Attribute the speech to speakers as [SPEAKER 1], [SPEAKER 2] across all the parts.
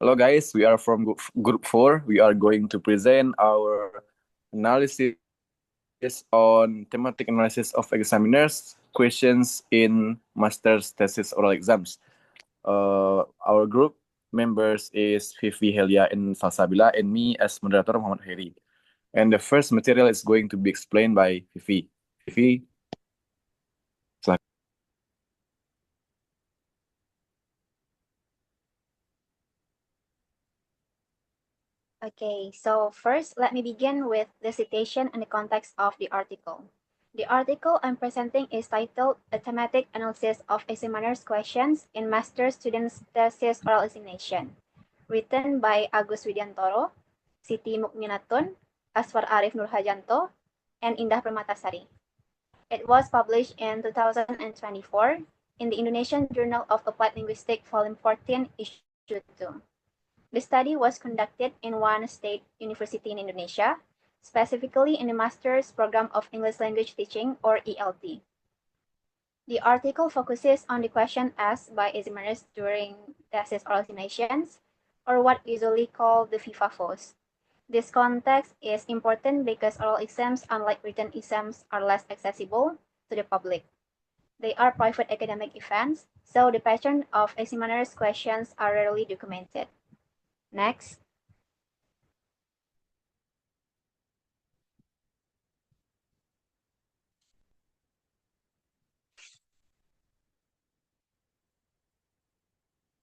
[SPEAKER 1] Hello guys, we are from group 4. We are going to present our analysis on thematic analysis of examiners questions in master's thesis oral exams. Our group members is Fifi, Helya, and Salsa Billa, and me as moderator Muhammad Chairi. And the first material is going to be explained by Fifi. Fifi,
[SPEAKER 2] Okay, so first, let me begin with the citation and the context of the article. The article I'm presenting is titled A Thematic Analysis of Examiner's Questions in Master Students' Thesis Oral Examination, written by Agus Widiantoro, Siti Mukminatun, Aswar Arif Nurhajanto, and Indah Permatasari. It was published in 2024 in the Indonesian Journal of Applied Linguistics, Volume 14, Issue 2. The study was conducted in one state university in Indonesia, specifically in the Master's Program of English Language Teaching, or ELT. The article focuses on the question asked by examiners during thesis oral examinations, or what usually called the FIFA FOS. This context is important because oral exams, unlike written exams, are less accessible to the public. They are private academic events, so the pattern of examiners' questions are rarely documented. Next.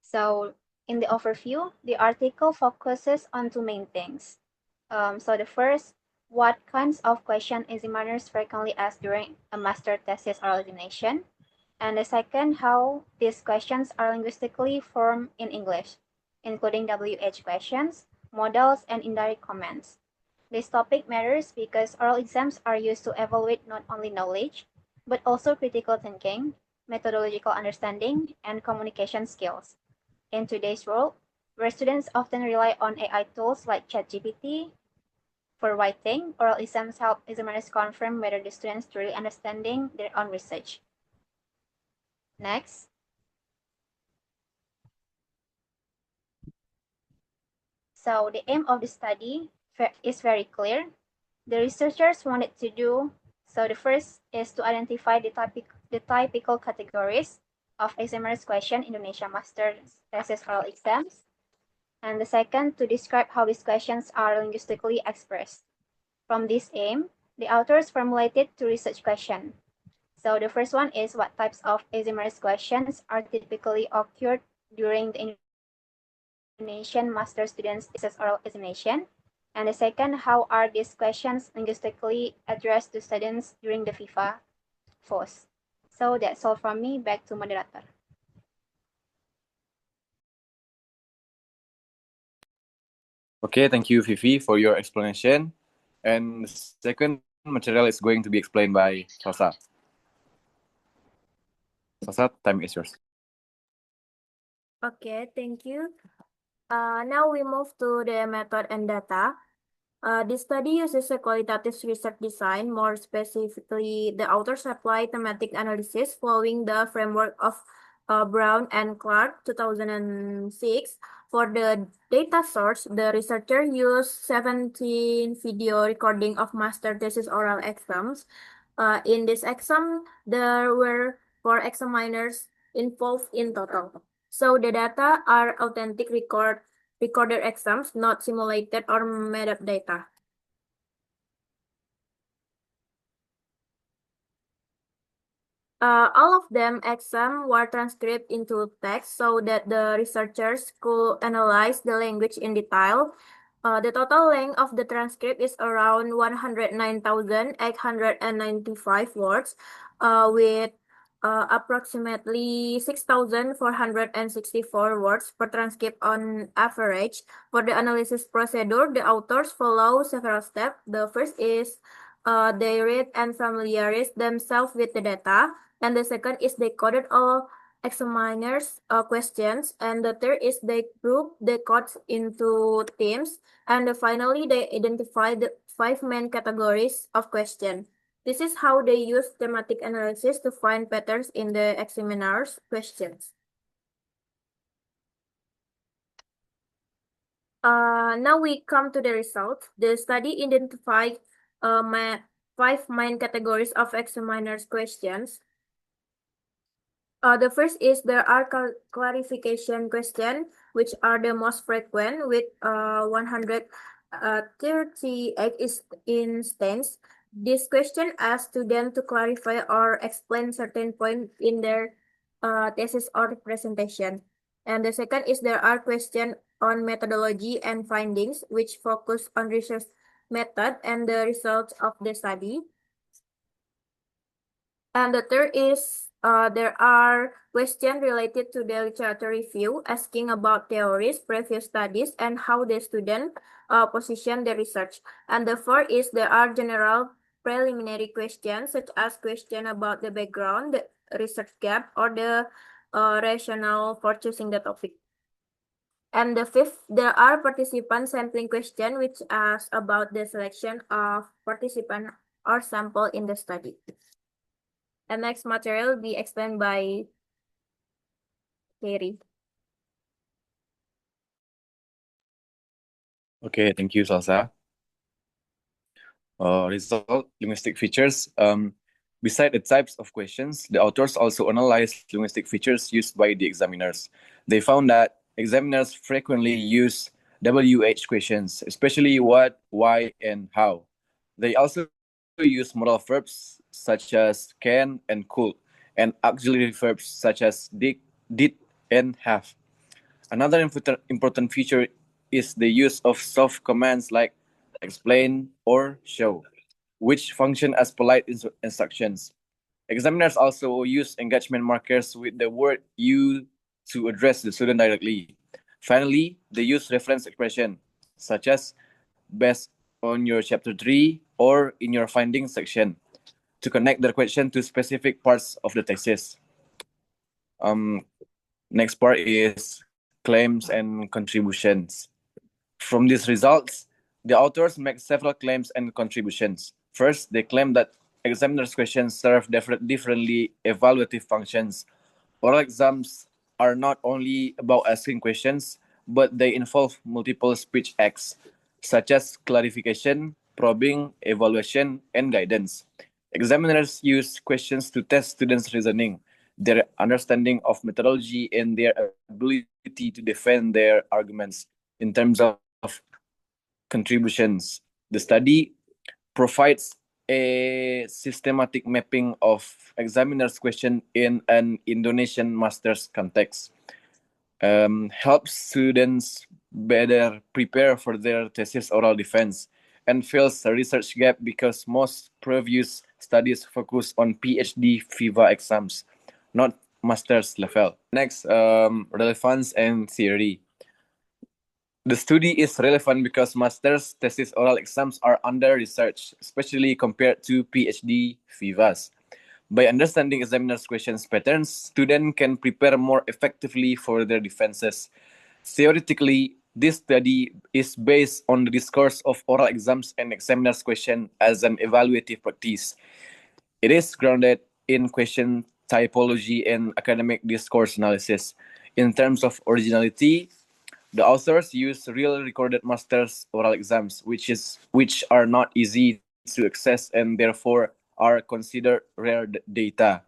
[SPEAKER 2] So in the overview, the article focuses on two main things. So the first, what kinds of questions examiners frequently ask during a master thesis oral examination? And the second, how these questions are linguistically formed in English, including WH questions, modals, and indirect comments. This topic matters because oral exams are used to evaluate not only knowledge, but also critical thinking, methodological understanding, and communication skills. In today's world, where students often rely on AI tools like ChatGPT for writing, oral exams help examiners confirm whether the students truly understanding their own research. Next. So the aim of the study is very clear. The researchers wanted to do, so the first is to identify the typical categories of examiners' question in Indonesia Master's Thesis Oral Exams. And the second, to describe how these questions are linguistically expressed. From this aim, the authors formulated two research questions. So the first one is what types of examiners' questions are typically occurred during the Indonesian master students' thesis oral examination. And the second, how are these questions linguistically addressed to students during the FIFA FOS? So that's all from me. Back to moderator.
[SPEAKER 1] okay, thank you, Fifi, for your explanation. And the second material is going to be explained by Salsa. Salsa, time is yours.
[SPEAKER 3] Okay, thank you. Now we move to the method and data. This study uses a qualitative research design. More specifically, the authors apply thematic analysis following the framework of Brown and Clark 2006. For the data source, the researcher used 17 video recording of master thesis oral exams. In this exam, there were 4 examiners involved in total. So the data are authentic recorded exams, not simulated or made up data. All of them exam were transcribed into text so that the researchers could analyze the language in detail. The total length of the transcript is around 109,895 words, with approximately 6,464 words per transcript on average. For the analysis procedure, the authors follow several steps. The first is they read and familiarize themselves with the data. And the second is they coded all examiners' questions. And the third is they group the codes into teams. And finally, they identify the 5 main categories of questions. This is how they use thematic analysis to find patterns in the examiner's questions. Now we come to the results. The study identified 5 main categories of examiners' questions. The first is there are clarification questions, which are the most frequent with 138 instances. This question asks students to clarify or explain certain point in their thesis or presentation. And the second is there are questions on methodology and findings, which focus on research method and the results of the study. And the third is there are questions related to the literature review, asking about theories, previous studies, and how the student position the research. And the fourth is there are general preliminary questions, such as question about the background, the research gap, or the rationale for choosing the topic. And the fifth, there are participant sampling questions, which ask about the selection of participant or sample in the study. And next material will be explained by Chairi.
[SPEAKER 1] Okay, thank you, Salsa. Result linguistic features. Beside the types of questions, the authors also analyzed linguistic features used by the examiners. They found that examiners frequently use WH questions, especially what, why, and how. They also use modal verbs such as can and could, and auxiliary verbs such as did, and have. Another important feature is the use of soft commands like explain or show, which function as polite instructions. Examiners also use engagement markers with the word you to address the student directly. Finally, they use reference expression, such as based on your chapter 3 or in your findings section, to connect the question to specific parts of the thesis. Um, Next part is claims and contributions. From these results, the authors make several claims and contributions. First, they claim that examiners' questions serve differently evaluative functions. Oral exams are not only about asking questions, but they involve multiple speech acts, such as clarification, probing, evaluation, and guidance. Examiners use questions to test students' reasoning, their understanding of methodology, and their ability to defend their arguments. In terms of contributions, the study provides a systematic mapping of examiner's question in an Indonesian master's context. Helps students better prepare for their thesis oral defense, and fills a research gap because most previous studies focus on PhD FIVA exams, not master's level. Next, relevance and theory. The study is relevant because master's thesis oral exams are under research, especially compared to PhD FIVAs. By understanding examiners' questions patterns, students can prepare more effectively for their defenses. Theoretically, this study is based on the discourse of oral exams and examiners' question as an evaluative practice. It is grounded in question typology and academic discourse analysis. In terms of originality, the authors use real recorded masters oral exams, which are not easy to access and therefore are considered rare data.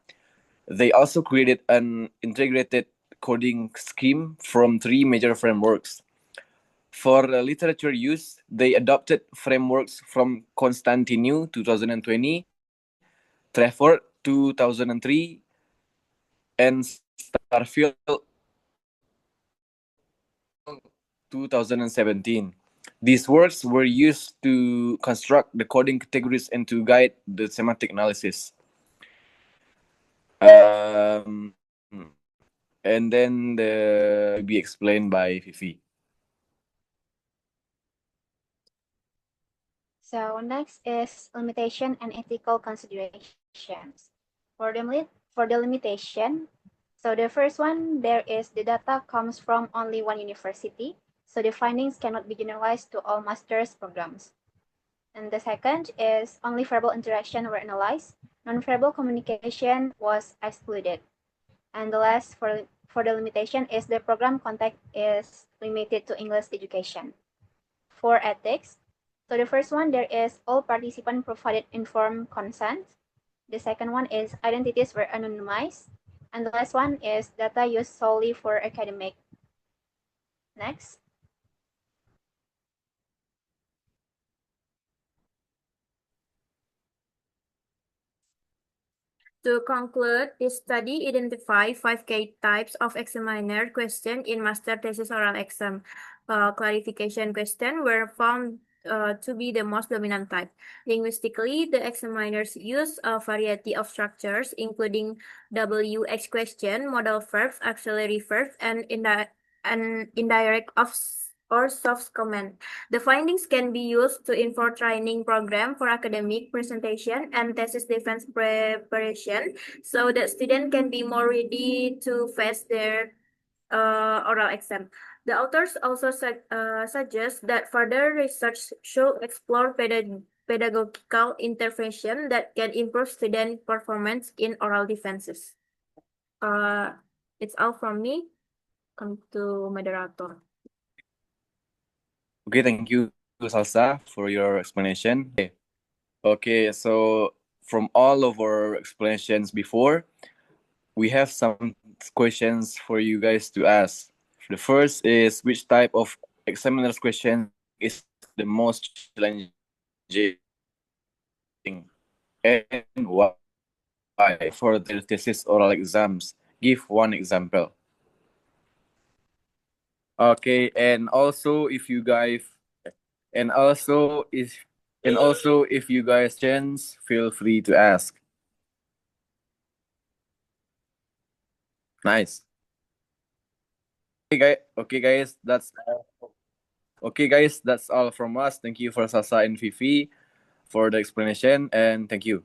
[SPEAKER 1] They also created an integrated coding scheme from three major frameworks. For literature use, they adopted frameworks from Constantinu 2020, Trevor 2003, and Starfield 2017. These works were used to construct the coding categories and to guide the semantic analysis. And then the be explained by Fifi.
[SPEAKER 2] So next is limitation and ethical considerations. For the limitation, so the first one, there is the data comes from only one university, so the findings cannot be generalized to all master's programs. And the second is only verbal interaction were analyzed, non-verbal communication was excluded. And the last for the limitation is the program content is limited to English education. for ethics. So the first one, there is all participants provided informed consent. The second one is identities were anonymized. And the last one is data used solely for academic. Next.
[SPEAKER 3] To conclude, this study identified 5 types of examiner question in master thesis oral exam. Clarification question were found to be the most dominant type. Linguistically, the examiners use a variety of structures, including WH question, modal verbs, auxiliary verbs, and indirect or soft comment. The findings can be used to inform training program for academic presentation and thesis defense preparation, so that students can be more ready to face their oral exam. The authors also suggest that further research should explore pedagogical intervention that can improve student performance in oral defenses. It's all from me. Come to moderator.
[SPEAKER 1] Okay, thank you, Salsa, for your explanation. Okay, so from all of our explanations before, we have some questions for you guys to ask. The first is, which type of examiner's question is the most challenging and why for the thesis oral exams? Give one example. Okay, and also if you guys chance, feel free to ask. Nice. Okay guys, that's all from us. Thank you for Sasa and Fifi for the explanation, and thank you.